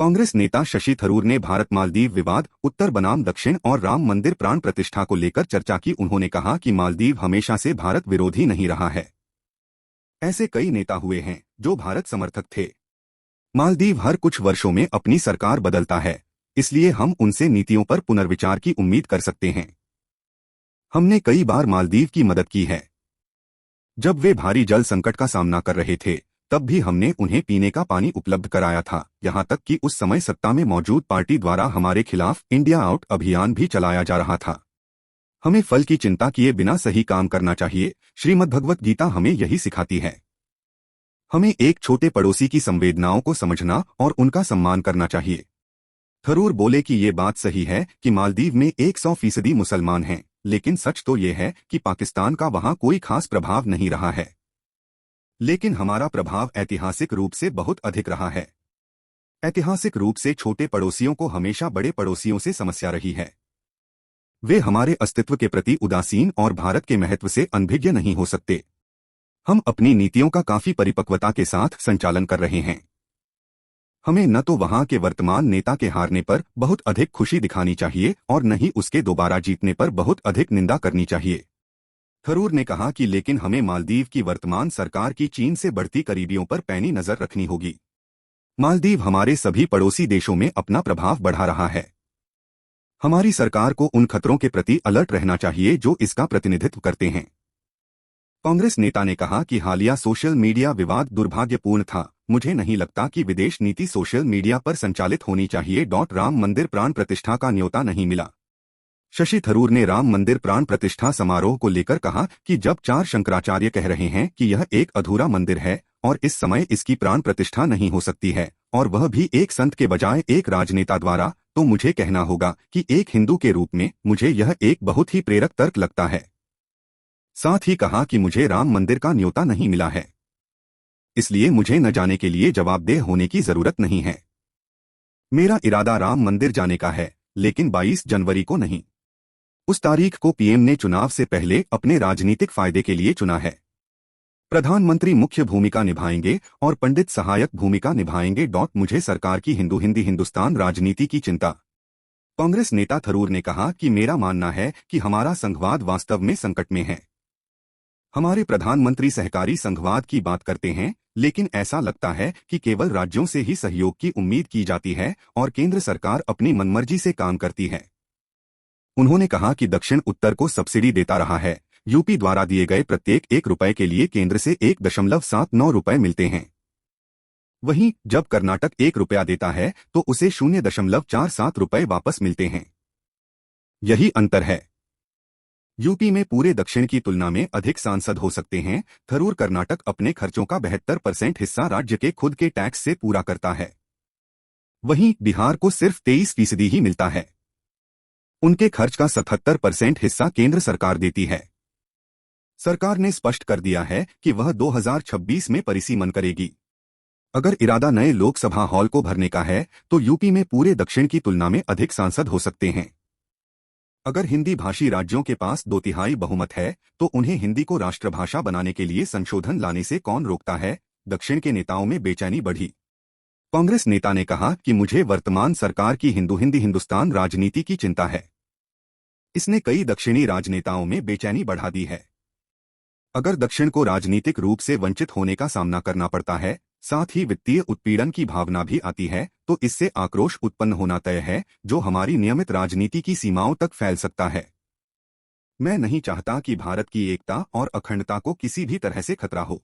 कांग्रेस नेता शशि थरूर ने भारत मालदीव विवाद, उत्तर बनाम दक्षिण और राम मंदिर प्राण प्रतिष्ठा को लेकर चर्चा की। उन्होंने कहा कि मालदीव हमेशा से भारत विरोधी नहीं रहा है। ऐसे कई नेता हुए हैं जो भारत समर्थक थे। मालदीव हर कुछ वर्षों में अपनी सरकार बदलता है, इसलिए हम उनसे नीतियों पर पुनर्विचार की उम्मीद कर सकते हैं। हमने कई बार मालदीव की मदद की है। जब वे भारी जल संकट का सामना कर रहे थे, तब भी हमने उन्हें पीने का पानी उपलब्ध कराया था। यहां तक कि उस समय सत्ता में मौजूद पार्टी द्वारा हमारे खिलाफ इंडिया आउट अभियान भी चलाया जा रहा था। हमें फल की चिंता किए बिना सही काम करना चाहिए। श्रीमद्भगवत गीता हमें यही सिखाती है। हमें एक छोटे पड़ोसी की संवेदनाओं को समझना और उनका सम्मान करना चाहिए। थरूर बोले कि ये बात सही है कि मालदीव में 100% मुसलमान हैं, लेकिन सच तो ये है कि पाकिस्तान का वहां कोई खास प्रभाव नहीं रहा है। लेकिन हमारा प्रभाव ऐतिहासिक रूप से बहुत अधिक रहा है। ऐतिहासिक रूप से छोटे पड़ोसियों को हमेशा बड़े पड़ोसियों से समस्या रही है। वे हमारे अस्तित्व के प्रति उदासीन और भारत के महत्व से अनभिज्ञ नहीं हो सकते। हम अपनी नीतियों का काफी परिपक्वता के साथ संचालन कर रहे हैं। हमें न तो वहां के वर्तमान नेता के हारने पर बहुत अधिक खुशी दिखानी चाहिए और न ही उसके दोबारा जीतने पर बहुत अधिक निंदा करनी चाहिए। थरूर ने कहा कि लेकिन हमें मालदीव की वर्तमान सरकार की चीन से बढ़ती करीबियों पर पैनी नजर रखनी होगी। मालदीव हमारे सभी पड़ोसी देशों में अपना प्रभाव बढ़ा रहा है। हमारी सरकार को उन खतरों के प्रति अलर्ट रहना चाहिए जो इसका प्रतिनिधित्व करते हैं। कांग्रेस नेता ने कहा कि हालिया सोशल मीडिया विवाद दुर्भाग्यपूर्ण था। मुझे नहीं लगता कि विदेश नीति सोशल मीडिया पर संचालित होनी चाहिए। राम मंदिर प्राण प्रतिष्ठा का न्योता नहीं मिला। शशि थरूर ने राम मंदिर प्राण प्रतिष्ठा समारोह को लेकर कहा कि जब 4 शंकराचार्य कह रहे हैं कि यह एक अधूरा मंदिर है और इस समय इसकी प्राण प्रतिष्ठा नहीं हो सकती है, और वह भी एक संत के बजाय एक राजनेता द्वारा, तो मुझे कहना होगा कि एक हिंदू के रूप में मुझे यह एक बहुत ही प्रेरक तर्क लगता है। साथ ही कहा कि मुझे राम मंदिर का न्योता नहीं मिला है, इसलिए मुझे न जाने के लिए जवाबदेह होने की जरूरत नहीं है। मेरा इरादा राम मंदिर जाने का है, लेकिन 22 जनवरी को नहीं। उस तारीख को पीएम ने चुनाव से पहले अपने राजनीतिक फायदे के लिए चुना है। प्रधानमंत्री मुख्य भूमिका निभाएंगे और पंडित सहायक भूमिका निभाएंगे। मुझे सरकार की हिंदी हिंदुस्तान राजनीति की चिंता। कांग्रेस नेता थरूर ने कहा कि मेरा मानना है कि हमारा संघवाद वास्तव में संकट में है। हमारे प्रधानमंत्री सहकारी संघवाद की बात करते हैं, लेकिन ऐसा लगता है कि केवल राज्यों से ही सहयोग की उम्मीद की जाती है और केंद्र सरकार अपनी मनमर्जी से काम करती है। उन्होंने कहा कि दक्षिण उत्तर को सब्सिडी देता रहा है। यूपी द्वारा दिए गए प्रत्येक 1 रुपए के लिए केंद्र से 1.79 रुपए मिलते हैं। वहीं जब कर्नाटक 1 रुपया देता है तो उसे 0.47 रुपए वापस मिलते हैं। यही अंतर है। यूपी में पूरे दक्षिण की तुलना में अधिक सांसद हो सकते हैं। थरूर कर्नाटक अपने खर्चों का 72% हिस्सा राज्य के खुद के टैक्स से पूरा करता है। वहीं बिहार को सिर्फ 23% ही मिलता है। उनके खर्च का 77% हिस्सा केंद्र सरकार देती है। सरकार ने स्पष्ट कर दिया है कि वह 2026 में परिसीमन करेगी। अगर इरादा नए लोकसभा हॉल को भरने का है तो यूपी में पूरे दक्षिण की तुलना में अधिक सांसद हो सकते हैं। अगर हिंदी भाषी राज्यों के पास 2/3 बहुमत है तो उन्हें हिंदी को राष्ट्रभाषा बनाने के लिए संशोधन लाने से कौन रोकता है? दक्षिण के नेताओं में बेचैनी बढ़ी। कांग्रेस नेता ने कहा कि मुझे वर्तमान सरकार की हिंदी हिंदुस्तान राजनीति की चिंता है। इसने कई दक्षिणी राजनेताओं में बेचैनी बढ़ा दी है। अगर दक्षिण को राजनीतिक रूप से वंचित होने का सामना करना पड़ता है, साथ ही वित्तीय उत्पीड़न की भावना भी आती है, तो इससे आक्रोश उत्पन्न होना तय है, जो हमारी नियमित राजनीति की सीमाओं तक फैल सकता है। मैं नहीं चाहता कि भारत की एकता और अखंडता को किसी भी तरह से खतरा हो।